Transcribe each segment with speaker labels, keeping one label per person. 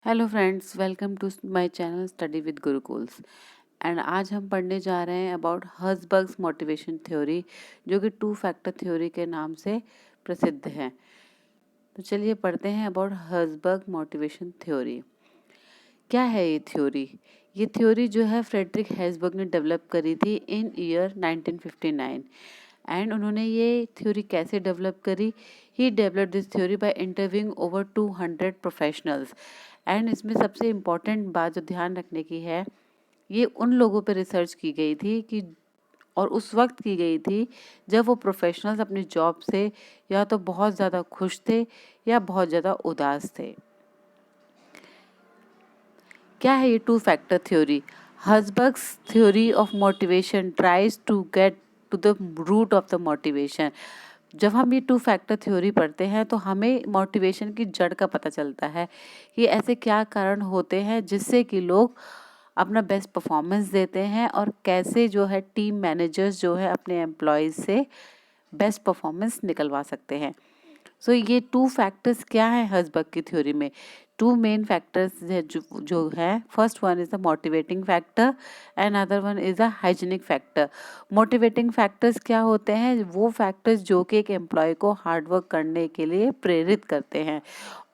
Speaker 1: Hello friends, welcome to my channel study with Gurukuls. And आज हम पढ़ने जा रहे हैं अबाउट हर्ज़बर्ग्स मोटिवेशन थ्योरी, जो कि 2 फैक्टर थ्योरी के नाम से प्रसिद्ध है। तो चलिए पढ़ते हैं अबाउट हर्ज़बर्ग मोटिवेशन थ्योरी। क्या है ये थ्योरी? ये थ्योरी जो है फ्रेडरिक हेर्ज़बर्ग ने डेवलप करी थी इन ईयर 1959। एंड उन्होंने ये थ्योरी कैसे डेवलप करी? He develop this theory by interviewing over 200 professionals. And इसमें सबसे इम्पॉर्टेंट बात जो ध्यान रखने की है, ये उन लोगों पे रिसर्च की गई थी कि और उस वक्त की गई थी जब वो प्रोफेशनल्स अपनी जॉब से या तो बहुत ज़्यादा खुश थे या बहुत ज़्यादा उदास थे। क्या है ये 2 factor theory? Herzberg's theory of motivation tries to get to the root of the motivation. जब हम ये 2 फैक्टर थ्योरी पढ़ते हैं तो हमें मोटिवेशन की जड़ का पता चलता है कि ऐसे क्या कारण होते हैं जिससे कि लोग अपना बेस्ट परफॉर्मेंस देते हैं और कैसे जो है टीम मैनेजर्स जो है अपने एम्प्लॉयज़ से बेस्ट परफॉर्मेंस निकलवा सकते हैं। सो ये 2 फैक्टर्स क्या है हर्ज़बर्ग की थ्योरी में? 2 मेन फैक्टर्स है जो है। First one is the motivating factor and other one is the hygienic factor. Motivating factors क्या होते हैं? वो फैक्टर्स जो कि एक एम्प्लॉय को हार्ड वर्क करने के लिए प्रेरित करते हैं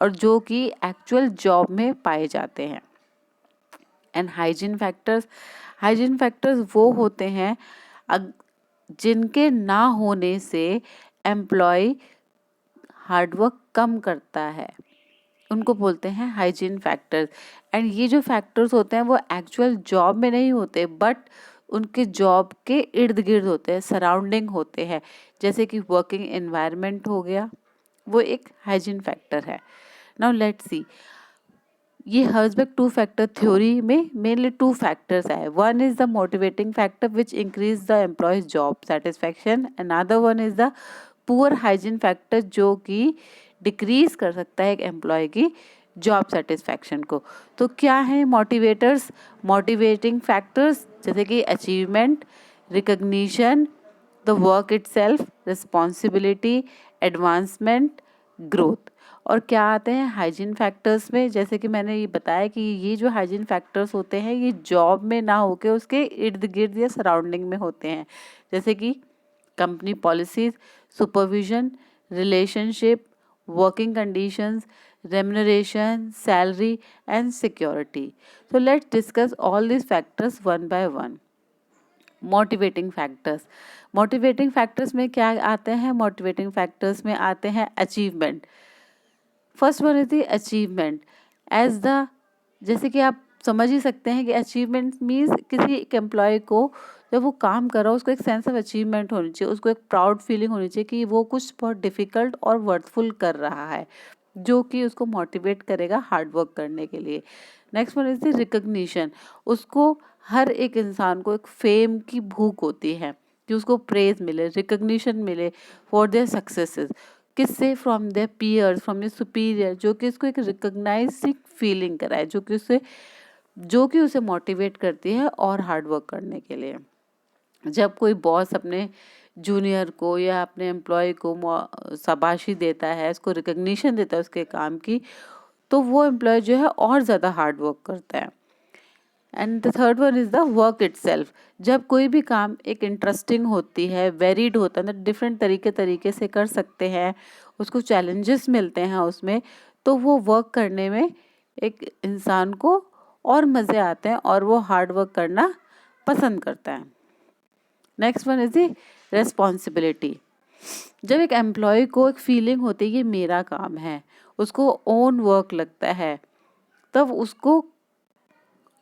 Speaker 1: और जो कि एक्चुअल जॉब में पाए जाते हैं। एंड हाइजीन फैक्टर्स वो होते हैं जिनके ना होने से एम्प्लॉय हार्डवर्क कम करता है, उनको बोलते हैं हाइजीन फैक्टर्स। एंड ये जो फैक्टर्स होते हैं वो एक्चुअल जॉब में नहीं होते, बट उनके जॉब के इर्द गिर्द होते हैं, सराउंडिंग होते हैं। जैसे कि वर्किंग एनवायरनमेंट हो गया, वो एक हाइजीन फैक्टर है। नाउ लेट्स सी, ये हर्ज़बर्ग 2 फैक्टर थ्योरी में मेनली 2 फैक्टर्स है। One is the motivating factor which increase the employees job satisfaction, another one is the poor hygiene factor जो कि डिक्रीज कर सकता है एक एम्प्लॉय की जॉब सेटिस्फैक्शन को। तो क्या है मोटिवेटर्स? मोटिवेटिंग फैक्टर्स जैसे कि achievement, recognition, the work itself, responsibility, advancement, growth. और क्या आते हैं हाइजीन फैक्टर्स में? जैसे कि मैंने ये बताया कि ये जो हाइजीन फैक्टर्स होते हैं ये जॉब में ना होके उसके इर्द गिर्द या सराउंडिंग में होते हैं। जैसे कि company policies, supervision, relationship, working conditions, remuneration, salary and security. So let's discuss all these factors one by one. Motivating factors. Motivating factors में क्या आते हैं? मोटिवेटिंग फैक्टर्स में आते हैं achievement. First one is the achievement as the, जैसे कि आप समझ ही सकते हैं कि अचीवमेंट मीन्स किसी एक एम्प्लॉय को जब वो काम कर रहा हो उसको एक सेंस ऑफ अचीवमेंट होनी चाहिए, उसको एक प्राउड फीलिंग होनी चाहिए कि वो कुछ बहुत डिफ़िकल्ट और वर्थफुल कर रहा है, जो कि उसको मोटिवेट करेगा हार्ड वर्क करने के लिए। Next one is the recognition. उसको हर एक इंसान को एक फेम की भूख होती है कि उसको प्रेज मिले, रिकग्निशन मिले फॉर देयर सक्सेसेस। किससे? From their peers, from their superior, जो कि उसको एक रिकग्नाइजिंग फीलिंग कराए, जो कि उसे मोटिवेट करती है और हार्ड वर्क करने के लिए। जब कोई बॉस अपने जूनियर को या अपने एम्प्लॉय को शाबाशी देता है, उसको रिकग्निशन देता है उसके काम की, तो वो एम्प्लॉय जो है और ज़्यादा हार्ड वर्क करता है। And the third one is the work itself. जब कोई भी काम एक इंटरेस्टिंग होती है, वेरिड होता है ना, डिफरेंट तरीके से कर सकते हैं, उसको चैलेंजेस मिलते हैं उसमें, तो वो वर्क करने में एक इंसान को और मज़े आते हैं और वो हार्ड वर्क करना पसंद करता है। Next one is the responsibility. जब एक एम्प्लॉय को एक फीलिंग होती है ये मेरा काम है, उसको ओन वर्क लगता है, तब उसको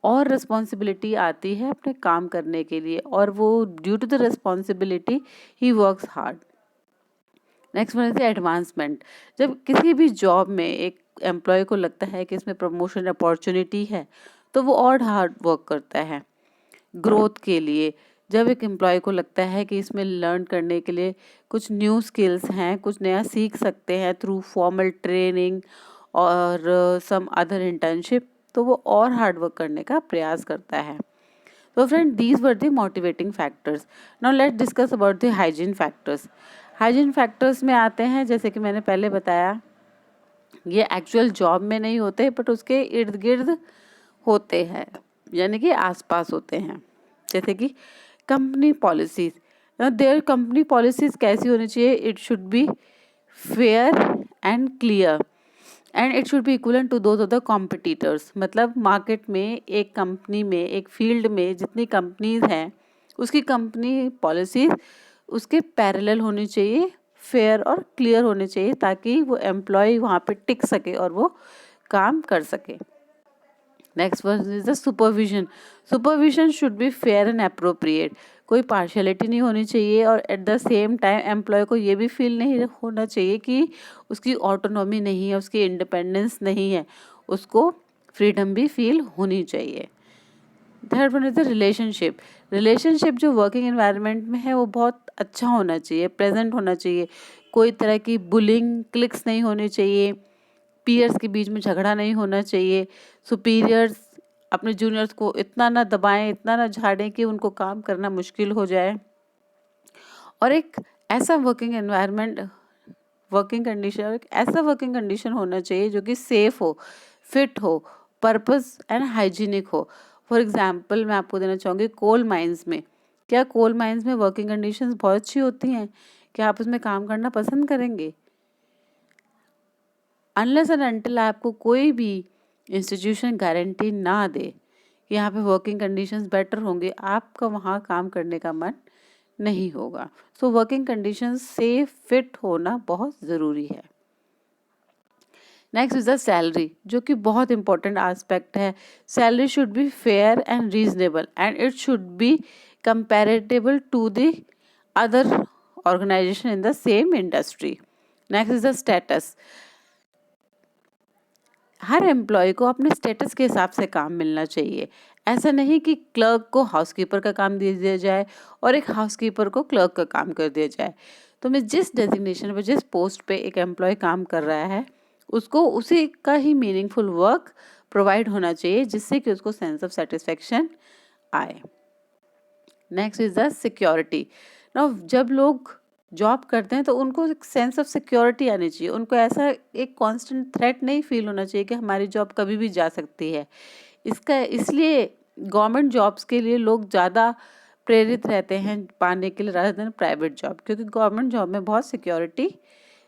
Speaker 1: और रिस्पॉन्सिबिलिटी आती है अपने काम करने के लिए, और वो due to the responsibility he works hard. Next one is advancement. जब किसी भी जॉब में एक एम्प्लॉय को लगता है कि इसमें प्रमोशन अपॉर्चुनिटी है, तो वो और हार्ड वर्क करता है ग्रोथ के लिए। जब एक एम्प्लॉय को लगता है कि इसमें लर्न करने के लिए कुछ न्यू स्किल्स हैं, कुछ नया सीख सकते हैं थ्रू फॉर्मल ट्रेनिंग और सम अदर इंटर्नशिप, तो वो और हार्ड वर्क करने का प्रयास करता है। तो friend, these were the motivating factors. Now let's discuss about the hygiene factors. Hygiene factors में आते हैं, जैसे कि मैंने पहले बताया, ये एक्चुअल जॉब में नहीं होते बट उसके इर्द गिर्द होते हैं, यानी कि आसपास होते हैं। जैसे कि company policies, their company policies कैसी होनी चाहिए? It should be fair and clear and it should be equivalent to those of the competitors. मतलब मार्केट में, एक कंपनी में, एक फील्ड में जितनी कंपनीज हैं उसकी कंपनी पॉलिसीज उसके पैरेलल होनी चाहिए, फेयर और क्लियर होने चाहिए, ताकि वो एम्प्लॉय वहाँ पे टिक सके और वो काम कर सके। Next one is the supervision. Supervision should be fair and appropriate. कोई पार्शियलिटी नहीं होनी चाहिए और at the same time employee को ये भी फील नहीं होना चाहिए कि उसकी ऑटोनॉमी नहीं है, उसकी इंडिपेंडेंस नहीं है, उसको फ्रीडम भी फील होनी चाहिए। Third one is the relationship. Relationship जो वर्किंग एनवायरनमेंट में है वो बहुत अच्छा होना चाहिए, प्रेजेंट होना चाहिए। कोई तरह की बुलिंग, क्लिक्स नहीं होनी चाहिए, पीयर्स के बीच में झगड़ा नहीं होना चाहिए, सुपीरियर्स अपने जूनियर्स को इतना ना दबाएं, इतना ना झाड़ें कि उनको काम करना मुश्किल हो जाए। और एक ऐसा वर्किंग एनवायरनमेंट, वर्किंग कंडीशन, एक ऐसा वर्किंग कंडीशन होना चाहिए जो कि सेफ हो, फिट हो, पर्पस एंड हाइजीनिक हो। फॉर एग्जाम्पल मैं आपको देना चाहूँगी कोल माइंस में। क्या कोल माइंस में वर्किंग कंडीशंस बहुत अच्छी होती हैं? क्या आप उसमें काम करना पसंद करेंगे? अनलेस एंड अनटिल आपको कोई भी इंस्टीट्यूशन गारंटी ना दे कि यहाँ पे वर्किंग कंडीशंस बेटर होंगे, आपका वहाँ काम करने का मन नहीं होगा। So working conditions safe, fit होना बहुत ज़रूरी है। नेक्स्ट इज द सैलरी, जो कि बहुत इंपॉर्टेंट एस्पेक्ट है। Salary should be fair and reasonable and it should be comparable to the other organization in the same industry. Next is the status. हर employee को अपने स्टेटस के हिसाब से काम मिलना चाहिए। ऐसा नहीं कि क्लर्क को हाउसकीपर का काम दे दिया जाए और एक हाउसकीपर को क्लर्क का काम कर दिया जाए। तो मैं जिस डेजिग्नेशन पर, जिस पोस्ट पे एक एम्प्लॉय काम कर रहा है, उसको उसी का ही मीनिंगफुल वर्क प्रोवाइड होना चाहिए, जिससे कि उसको सेंस ऑफ सेटिस्फैक्शन आए। Next is the security. Now जब लोग जॉब करते हैं तो उनको एक सेंस ऑफ सिक्योरिटी आनी चाहिए। उनको ऐसा एक कांस्टेंट थ्रेट नहीं फील होना चाहिए कि हमारी जॉब कभी भी जा सकती है। इसलिए गवर्नमेंट जॉब्स के लिए लोग ज़्यादा प्रेरित रहते हैं पाने के लिए रादर देन प्राइवेट जॉब, क्योंकि गवर्नमेंट जॉब में बहुत सिक्योरिटी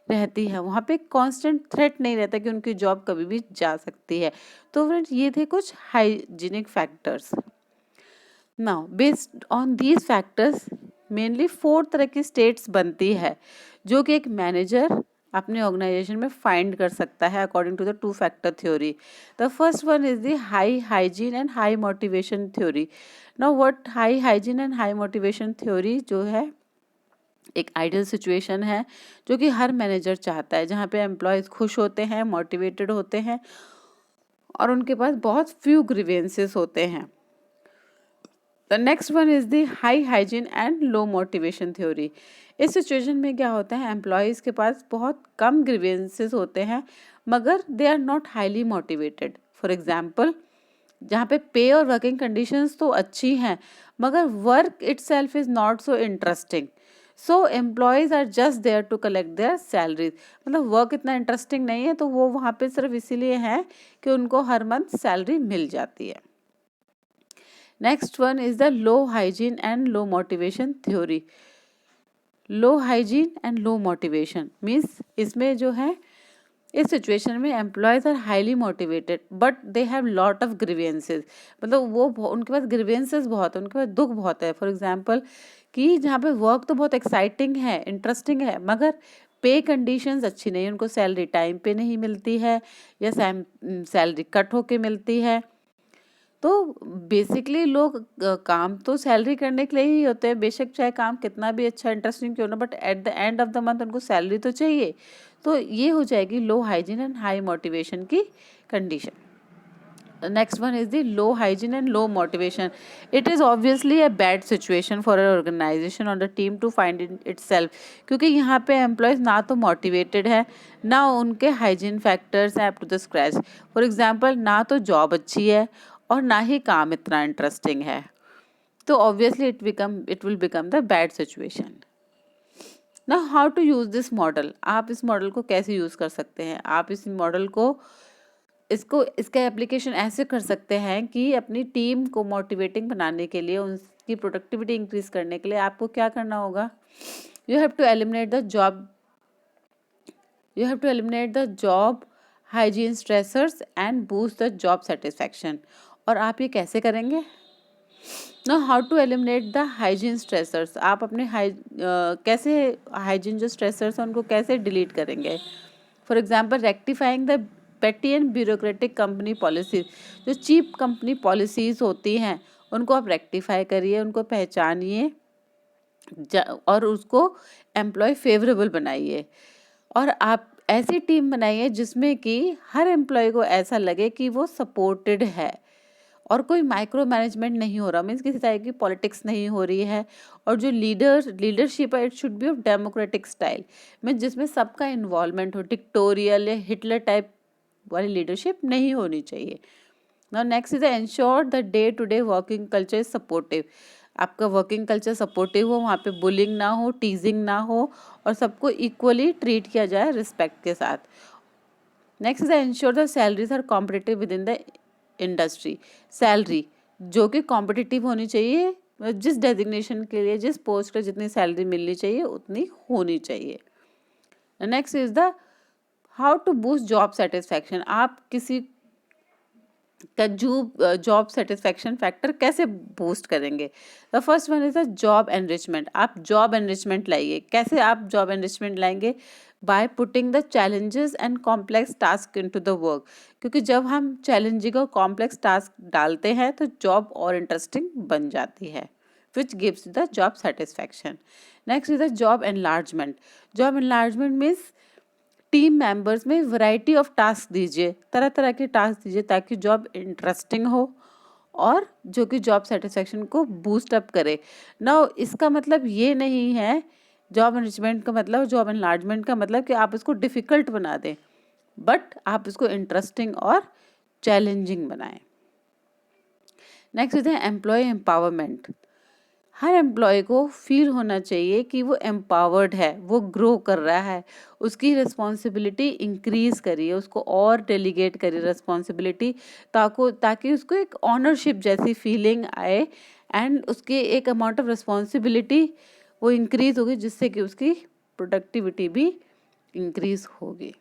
Speaker 1: रहती है। वहाँ पे कांस्टेंट थ्रेट नहीं रहता कि उनकी जॉब कभी भी जा सकती है। तो फ्रेंड्स, ये थे कुछ hygienic factors. Now based on these factors mainly 4 तरह की स्टेट्स बनती है जो कि एक मैनेजर अपने ऑर्गेनाइजेशन में फाइंड कर सकता है according to the 2 factor theory. The first one is the high hygiene and high motivation theory. Now what high hygiene and high motivation theory जो है, एक आइडियल सिचुएशन है जो कि हर मैनेजर चाहता है, जहाँ पे एम्प्लॉयज खुश होते हैं, मोटिवेटेड होते हैं और उनके पास बहुत फ्यू ग्रीवेंसेस होते हैं। The next one is the high hygiene and low motivation theory. इस सिचुएशन में क्या होता है, एम्प्लॉयज़ के पास बहुत कम ग्रीवेंसेस होते हैं मगर they are not highly motivated. For example, जहाँ पे पे और वर्किंग कंडीशंस तो अच्छी हैं मगर work itself is not so interesting, so employees are just there to collect their salaries. मतलब वर्क इतना इंटरेस्टिंग नहीं है तो वो वहाँ पे सिर्फ इसीलिए है कि उनको हर मंथ सैलरी मिल जाती है। Next one is the low hygiene and low motivation theory. Low hygiene and low motivation means इसमें जो है, इस सिचुएशन में employees are highly motivated but they have lot of grievances. मतलब वो उनके पास ग्रीवेंसेस बहुत है, उनके पास दुख बहुत है। फॉर एग्जांपल, कि जहाँ पे वर्क तो बहुत एक्साइटिंग है, इंटरेस्टिंग है, मगर पे कंडीशंस अच्छी नहीं है, उनको सैलरी टाइम पे नहीं मिलती है या सैलरी कट होके मिलती है। तो बेसिकली लोग काम तो सैलरी करने के लिए ही होते हैं, बेशक चाहे काम कितना भी अच्छा इंटरेस्टिंग क्यों ना, but at the end of the month उनको सैलरी तो चाहिए। तो ये हो जाएगी low hygiene and high motivation की condition. Next one is the low hygiene and low motivation. It is obviously a bad situation for a organization और the team to find itself, क्योंकि यहाँ पे एम्प्लॉयज़ ना तो motivated है, ना उनके हाइजीन फैक्टर्स हैं up to the scratch. For example, ना तो जॉब अच्छी है और ना ही काम इतना इंटरेस्टिंग है, तो obviously it will become the bad situation. ना how to use this model, आप इस मॉडल को कैसे यूज़ कर सकते हैं। आप इस मॉडल को इसका एप्लीकेशन ऐसे कर सकते हैं कि अपनी टीम को मोटिवेटिंग बनाने के लिए, उनकी प्रोडक्टिविटी इंक्रीज करने के लिए आपको क्या करना होगा, you have to eliminate the job hygiene stressors and boost the job satisfaction. और आप ये कैसे करेंगे? ना how to eliminate the hygiene stressors, आप अपने कैसे हाइजीन जो स्ट्रेसर्स हैं उनको कैसे डिलीट करेंगे। फॉर एग्जाम्पल, रेक्टिफाइंग द पेटी एंड ब्यूरोक्रेटिक कंपनी पॉलिसीज, जो चीप कंपनी पॉलिसीज होती हैं उनको आप रेक्टिफाई करिए, उनको पहचानिए और उसको एम्प्लॉय फेवरेबल बनाइए। और आप ऐसी टीम बनाइए जिसमें कि हर एम्प्लॉय को ऐसा लगे कि वो सपोर्टेड है और कोई माइक्रो मैनेजमेंट नहीं हो रहा, मीन्स किसी तरह की पॉलिटिक्स नहीं हो रही है। और जो लीडरशिप है, it should B of democratic style, mean जिसमें सबका इन्वॉल्वमेंट हो। डिक्टोरियल या हिटलर टाइप वाली लीडरशिप नहीं होनी चाहिए। Now next is ensure the day to day working culture is supportive, आपका वर्किंग कल्चर सपोर्टिव हो, वहाँ पे बुलिंग ना हो, टीजिंग ना हो और सबको इक्वली ट्रीट किया जाए रिस्पेक्ट के साथ। Next is ensure the salaries are competitive within the industry, salary जो कि कॉम्पिटिटिव होनी चाहिए, जिस डेजिग्नेशन के लिए, जिस पोस्ट पर जितनी सैलरी मिलनी चाहिए उतनी होनी चाहिए। Next is the how to boost job satisfaction, आप किसी का जॉब सेटिस्फैक्शन फैक्टर कैसे बूस्ट करेंगे। द फर्स्ट वन इज द जॉब एनरिचमेंट, आप जॉब एनरिचमेंट लाइए। कैसे आप जॉब एनरिचमेंट लाएंगे? By putting the challenges and complex task into the work, क्योंकि जब हम चैलेंजिंग और कॉम्प्लेक्स टास्क डालते हैं तो जॉब और इंटरेस्टिंग बन जाती है, which gives the job satisfaction. Next is the job enlargement. Job enlargement means team members में वैरायटी ऑफ टास्क दीजिए, तरह तरह के टास्क दीजिए ताकि जॉब इंटरेस्टिंग हो और जो कि जॉब सेटिस्फैक्शन को बूस्ट अप करे। ना इसका मतलब ये नहीं है, जॉब एनरिचमेंट का मतलब, जॉब एनलार्जमेंट का मतलब कि आप इसको डिफ़िकल्ट बना दें, बट आप इसको इंटरेस्टिंग और चैलेंजिंग बनाएं। नेक्स्ट इज एम्प्लॉय एम्पावरमेंट, हर एम्प्लॉय को फील होना चाहिए कि वो एम्पावर्ड है, वो ग्रो कर रहा है, उसकी रिस्पॉन्सिबिलिटी इंक्रीज़ करिए, उसको और डेलीगेट करिए रिस्पॉन्सिबिलिटी, ताकि उसको एक ऑनरशिप जैसी फीलिंग आए एंड उसकी एक अमाउंट ऑफ रिस्पॉन्सिबिलिटी वो इंक्रीज़ होगी, जिससे कि उसकी प्रोडक्टिविटी भी इंक्रीज़ होगी।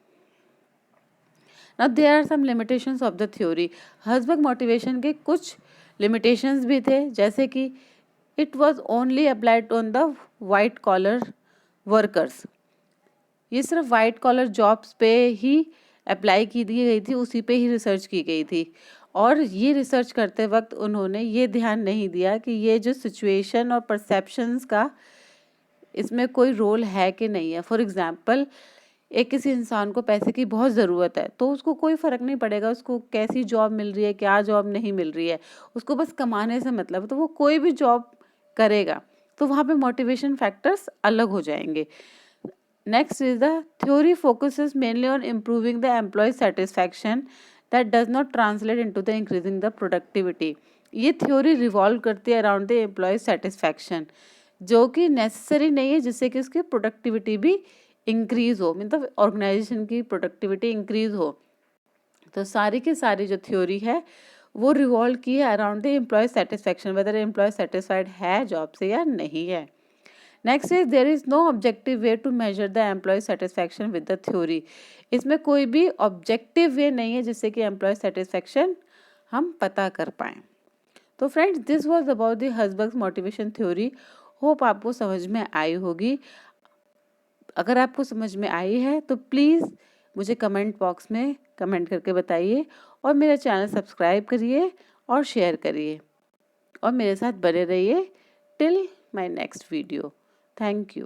Speaker 1: Now there are some limitations of the theory. Herzberg motivation के कुछ limitations भी थे, जैसे कि it was only applied on the white collar workers. ये सिर्फ वाइट कॉलर जॉब्स पे ही अप्लाई की दी गई थी, उसी पे ही रिसर्च की गई थी। और ये रिसर्च करते वक्त उन्होंने ये ध्यान नहीं दिया कि ये जो सिचुएशन और परसेप्शंस का इसमें कोई रोल है कि नहीं है। फॉर एग्जांपल, एक किसी इंसान को पैसे की बहुत ज़रूरत है तो उसको कोई फ़र्क नहीं पड़ेगा उसको कैसी जॉब मिल रही है, क्या जॉब नहीं मिल रही है, उसको बस कमाने से मतलब है, तो वो कोई भी जॉब करेगा। तो वहाँ पे मोटिवेशन फैक्टर्स अलग हो जाएंगे। Next is the theory focuses mainly on improving the employee satisfaction that does not translate into the increasing the productivity. ये थ्योरी रिवॉल्व करती है अराउंड द एम्प्लॉय सेटिस्फैक्शन, जो कि नेसेसरी नहीं है, जिससे कि उसकी प्रोडक्टिविटी भी इंक्रीज हो, मतलब ऑर्गेनाइजेशन की प्रोडक्टिविटी इंक्रीज हो। तो सारी की सारी जो थ्योरी है वो रिवॉल्व की है around the employee satisfaction, whether employee satisfied है जॉब से या नहीं है। Next is there is no objective way to measure the employee satisfaction with the theory. इसमें कोई भी ऑब्जेक्टिव वे नहीं है जिससे कि एम्प्लॉय सेटिस्फैक्शन हम पता कर पाएँ। तो friends, this was about the Herzberg motivation theory. Hope आपको समझ में आई होगी। अगर आपको समझ में आई है तो प्लीज़ मुझे कमेंट बॉक्स में कमेंट करके बताइए और मेरा चैनल सब्सक्राइब करिए और शेयर करिए और मेरे साथ बने रहिए till my next video. Thank you.